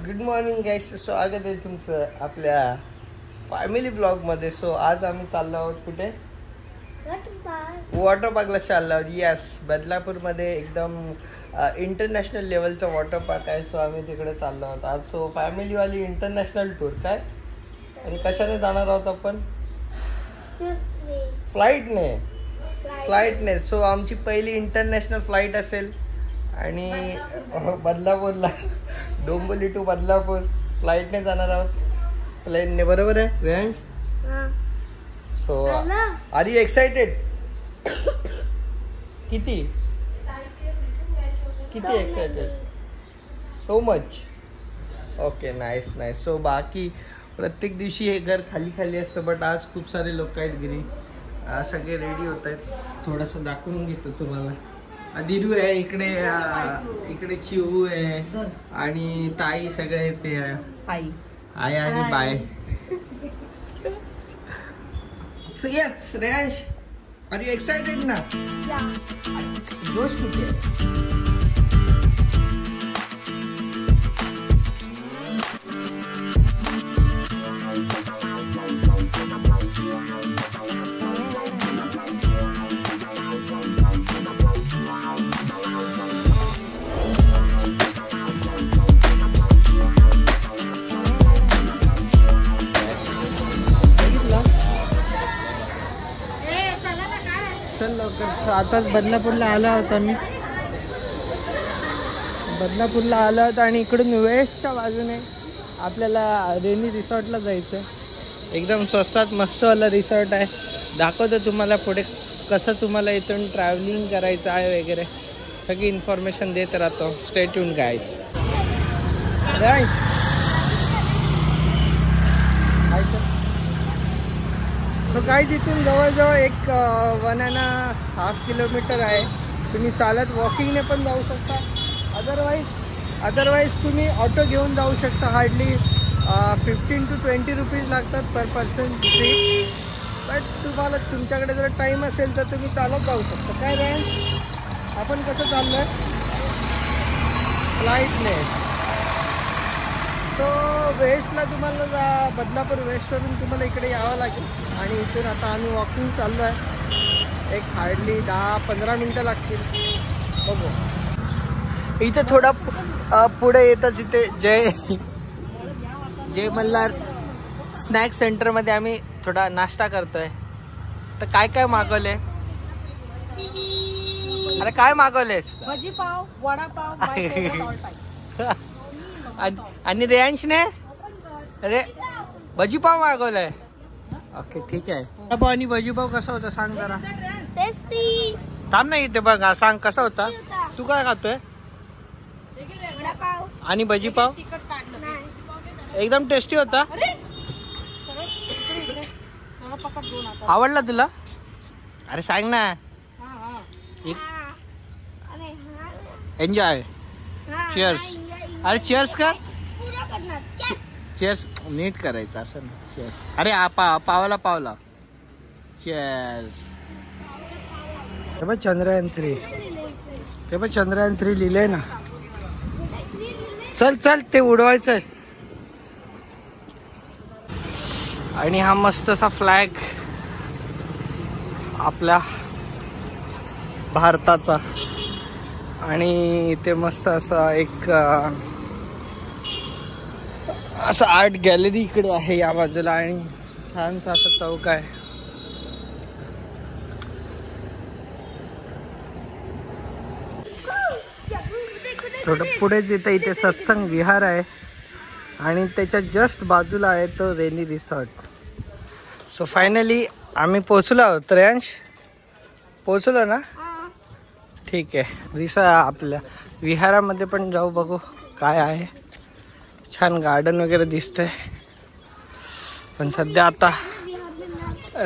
Good morning गाईस, स्वागत आहे तुमचं आपल्या फॅमिली ब्लॉग मध्ये. सो आज आम्ही चाललो आहोत कुठे? वॉटर पार्कला चाललो आहोत. यस, बदलापूर मध्ये एकदम इंटरनॅशनल लेवलचा वॉटर पार्क आहे. सो आम्ही तिकडे चाललो आहोत आज. सो फॅमिली वाली इंटरनॅशनल टूर. काय आणि कशाने जाणार आहोत आपण? फ्लाईटने. सो आमची पहिली इंटरनॅशनल फ्लाईट असेल आणि बदलापूरला डोंबिवली टू बदलापूर फ्लाईटने जाणार आहोत. प्लेनने, बरोबर आहे रेंज? So are you excited? किती excited? So much. Okay, nice. So बाकी प्रत्येक दिवशी हे घर खाली खाली असतं, बट आज खूप सारे लोक आहेत घरी. सगळे रेडी होत आहेत. थोडंसं दाखवून घेतो तुम्हाला. दिरू आहे इकडे चिऊ आहे आणि ताई सगळे येते. आई आणि बाय. So yes range, are you excited ना? जोश कुठे आहे? आताच बदलापूरला आलो आहोत आम्ही. आणि इकडून वेस्टच्या बाजूने आपल्याला रेनी रिसॉर्टला जायचं. एकदम स्वस्तात मस्तवाला रिसॉर्ट आहे. दाखवतो तुम्हाला पुढे कसं तुम्हाला इथून ट्रॅव्हलिंग करायचं आहे वगैरे सगळी इन्फॉर्मेशन देत राहतो. Stay tune guys. So guys इथून जवळजवळ एक 1.5 किलोमीटर आहे. तुम्ही चालत वॉकिंगने पण जाऊ शकता. अदरवाईज तुम्ही ऑटो घेऊन जाऊ शकता. हार्डली 15 to 20 रुपीज लागतात पर पर्सन ट्रिप. बट तुम्हाला तुमच्याकडे जर टाईम असेल तर तुम्ही चालत जाऊ शकता. काय रे, आपण कसं चाललो आहे? फ्लाईटने. सो वेस्टला तुम्हाला बदलापूर वेस्टवरून तुम्हाला इकडे यावं लागेल. आणि इथून आता आम्ही वॉकिंग चाललो आहे. एक हार्डली 10-15 मिनटं लागतील. बघू. इथं थोडा पुढे येतच इथे जय मल्हार स्नॅक सेंटरमध्ये आम्ही थोडा नाश्ता करतोय. तर काय मागवले? अरे काय मागवलेस? भजी पाव, वडापाव आणि रेयांशने अरे भजीपाव मागवलाय. ओके, ठीक आहे. वडापाव आणि भजीपाव कसा होता सांग जरा. टेस्टी. थांब नाही इथे बघ, सांग कसा होता. तू काय खातोय? आणि भजीपाव एकदम टेस्टी होता. आवडला तुला? अरे सांग ना. एन्जॉय. चिअर्स. अरे चिअर्स कर. चिअर्स नीट करायचं असं ना. चिअर्स. अरे पावला चिअर्स. ते बघ चंद्रयान 3 लिहिलंय ना. चल ते उडवायचंय. आणि हा मस्तसा फ्लॅग आपल्या भारताचा. आणि इथे मस्त असा एक असं आर्ट गॅलरी इकडे आहे या बाजूला. आणि छानसा असं चौक आहे. थोडं पुढेच इथे सत्संग विहार आहे. आणि त्याच्या जस्ट बाजूला आहे तो रेनी रिसॉर्ट. सो फायनली आम्ही पोचलो आहोत. रेयांश पोचलो ना? ठीक आहे. आपल्या विहारामध्ये पण जाऊ, बघू काय आहे. छान गार्डन वगैरे दिसतंय. पण सध्या आता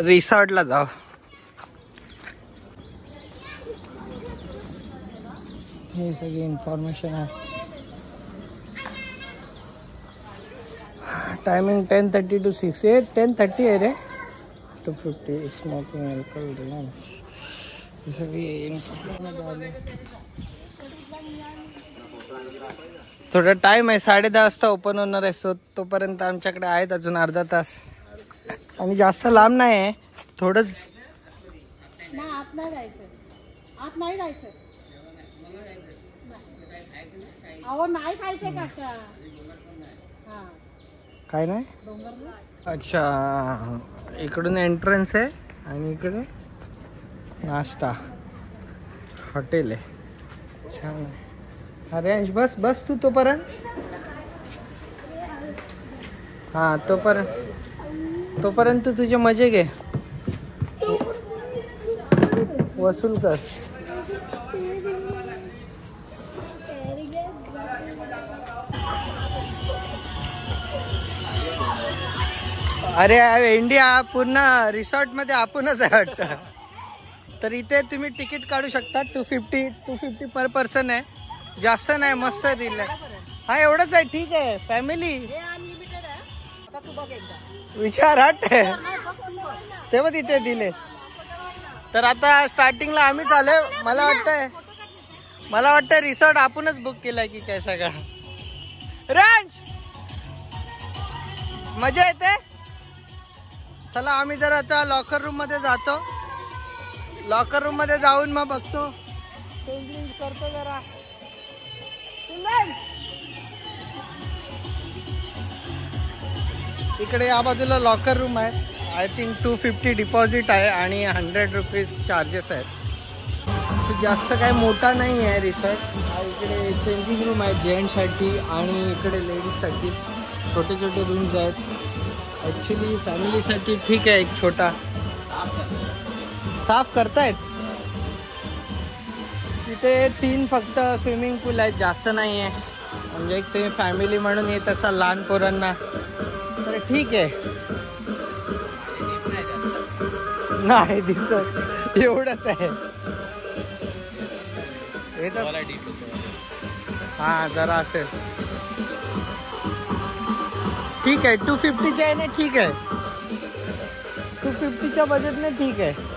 रिसॉर्टला जाऊ. हे सगळी इन्फॉर्मेशन आहे. Timing 10:30 to 6. 10:30 आहे रे. 250 स्मोकिंग अल्कोहोल. सगळी इन्फॉर्मेशन. थोडा टाइम आहे, 10:30 वाजता ओपन होणार आहे. सो तोपर्यंत आमच्याकडे आहेत अजून अर्धा तास. आणि जास्त लांब नाही आहे, थोडंच. आत नाही जायचं, आत नाही जायचं. अहो नाही खायचंय काका. काय नाही. अच्छा, इकडून एंट्रन्स आहे आणि इकडे नाश्ता हॉटेल आहे. छान आहे. अरे बस बस तू तोपर्यंत. हा तोपर्यंत तू तुझे मजे घे, वसूल कर. अरे इंडिया पूर्ण रिसॉर्ट मध्ये आपणच आहे वाटतं. तर इथे तुम्ही तिकीट काढू शकता. 250 पर पर्सन आहे, जास्त नाही. मस्त रिलॅक्स. हा एवढंच आहे, ठीक आहे. फॅमिली विचार हट तेव्हा तिथे दिले. तर आता स्टार्टिंगला आम्हीच आलोय. मला वाटतंय रिसॉर्ट आपणच बुक केलाय की काय सगळा. राज मजा येते. चला आम्ही जर आता लॉकर रूम मध्ये जातो. लॉकर रूम मध्ये जाऊन मग बघतो, चेंजिंग करतो जरा. इकडे या बाजूला लॉकर रूम आहे. आय थिंक 250 डिपॉझिट आहे आणि 100 रुपीज चार्जेस आहेत. जास्त काय मोठा नाही आहे रिसॉर्ट. इकडे चेंजिंग रूम आहे जेंट्ससाठी आणि इकडे लेडीजसाठी छोटे छोटे रूम्स आहेत. ॲक्च्युली फॅमिलीसाठी ठीक आहे. एक छोटा साफ करतायत. तिथे 3 फक्त स्विमिंग पूल आहेत, जास्त नाही आहे. म्हणजे एक ते फॅमिली म्हणून येत असाल लहान पोरांना तर ठीक आहे. नाही दिसत, एवढंच आहे. हा जरा असेल. ठीक आहे. 250च्या आहे ना, ठीक आहे. 250च्या बजेटने ठीक आहे.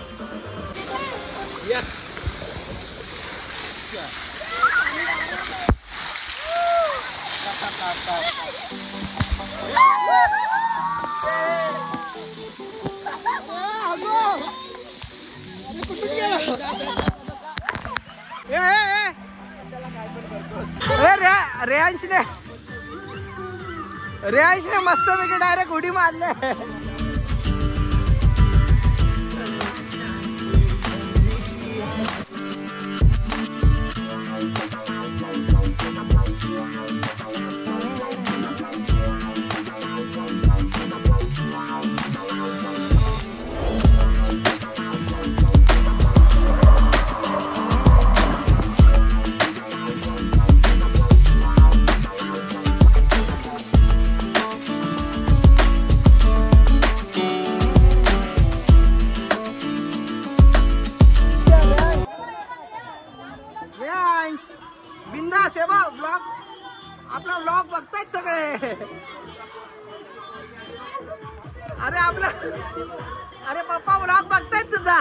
रेयांशने मस्त पैकी डायरेक्ट उडी मारले. बिंदास आहे बा. ब्लॉग आपला ब्लॉग बघतायत सगळे. अरे पप्पा ब्लॉग बघतायत तुझा.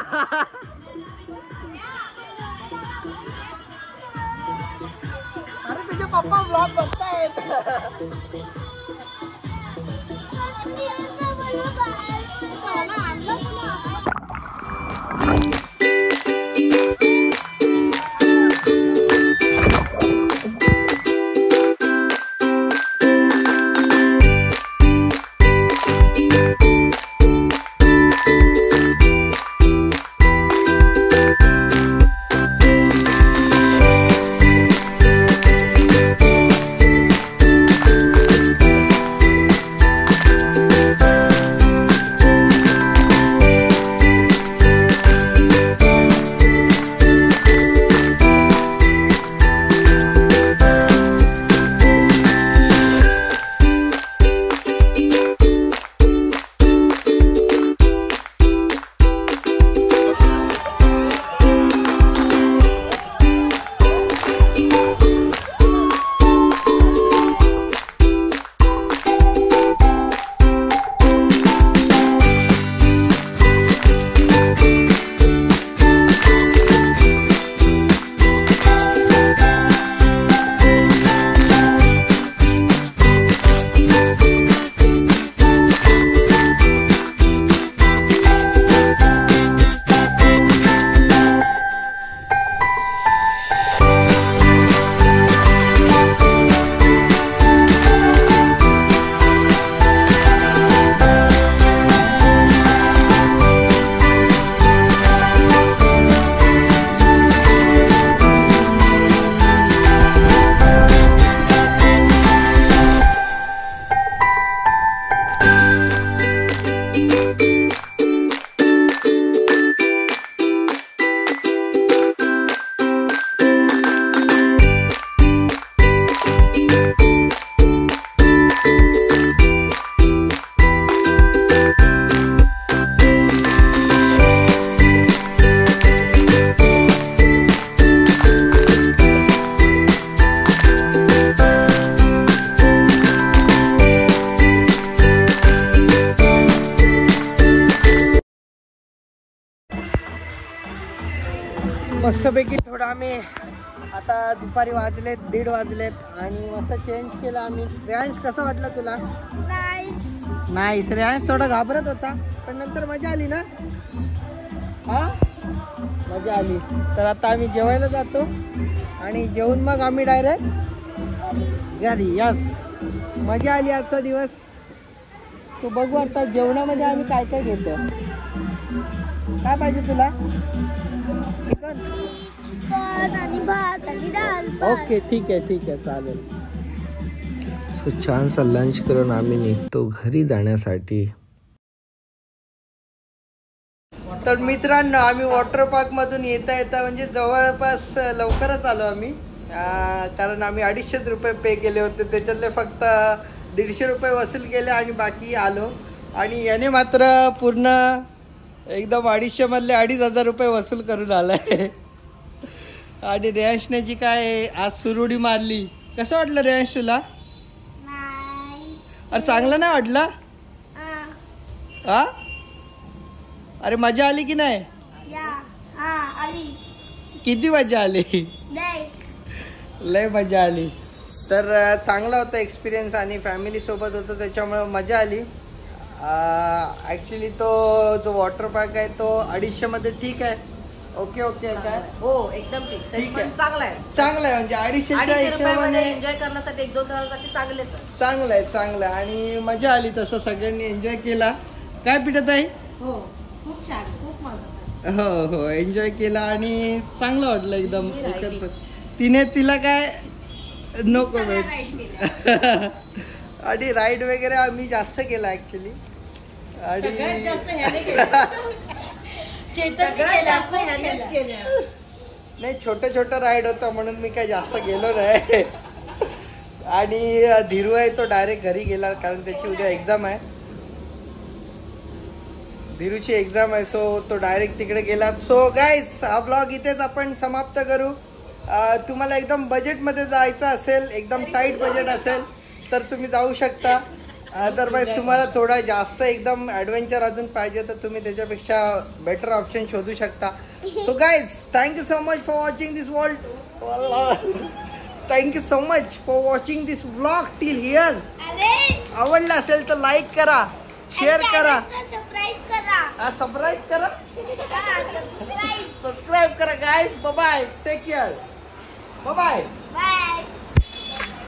अरे तुझे पप्पा ब्लॉग बघतायत. मस्तपैकी थोडं आम्ही आता दुपारी वाजलेत 1:30 वाजलेत आणि मस्त चेंज केलं आम्ही. रेयांश कसं वाटलं तुला? नाही रेयांश थोडा घाबरत होता पण नंतर मजा आली ना. हा मजा आली. तर आता आम्ही जेवायला जातो आणि जेवून मग आम्ही डायरेक्ट घरी. यस मजा आली आजचा दिवस. तो बघू आता जेवणामध्ये आम्ही काय काय घेतो. काय पाहिजे तुला? चिकन आणि भात आणि डाळ. ओके ठीक आहे चालेल. सो छानसा लंच करून आम्ही निघतो घरी जाण्यासाठी. तर मित्रांनो आम्ही वॉटर पार्क मधून येता म्हणजे जवळपास लवकरच आलो आम्ही. कारण आम्ही 250 रुपये पे केले होते. त्याच्यातले फक्त 150 रुपये वसूल केले आणि बाकी आलो. आणि याने मात्र पूर्ण एकदम 250 मधले 2,500 रुपये वसूल करून आलाय. आणि रेयांशने जी काय आज सुरुडी मारली. कसं वाटलं रेयांश तुला? अरे चांगलं नाही वाटलं? हा अरे मजा आली की नाही? किती मजा आली? लय मजा आली. तर चांगला होता एक्सपिरियन्स आणि फॅमिली सोबत होतो त्याच्यामुळे मजा आली. ऍक्च्युली तो जो वॉटर पार्क आहे तो 250 मध्ये ठीक आहे. ओके काय? हो एकदम ठीक आहे. चांगला आहे म्हणजे 250 एन्जॉय करण्यासाठी 1-2 तासासाठी चांगलं आहे आणि मजा आली. तसं सगळ्यांनी एन्जॉय केला. काय पिठत आहे? हो खूप छान खूप मजा. हो एन्जॉय केला आणि चांगलं वाटलं एकदम. तिला काय नको आणि राईड वगैरे आम्ही जास्त केला ऍक्च्युली. आणि नाही छोटं राईड होतं म्हणून मी काय जास्त गेलो नाही. आणि धीरू आहे तो डायरेक्ट घरी गेला कारण त्याची उद्या एक्झाम आहे. धीरूची एक्झाम आहे सो तो डायरेक्ट तिकडे गेला. सो गाईज हा ब्लॉग इथेच आपण समाप्त करू. तुम्हाला एकदम बजेटमध्ये जायचं असेल एकदम टाईट बजेट असेल तर तुम्ही जाऊ शकता. अदरवाईज तुम्हाला थोडा जास्त एकदम ऍडव्हेंचर अजून पाहिजे तर तुम्ही त्याच्यापेक्षा बेटर ऑप्शन शोधू शकता. So guys thank you so much for watching this thank you so much for watching this blog till here. आवडलं असेल तर लाईक करा, शेअर करा, सबस्क्राईब करा guys. Bye take care. Bye.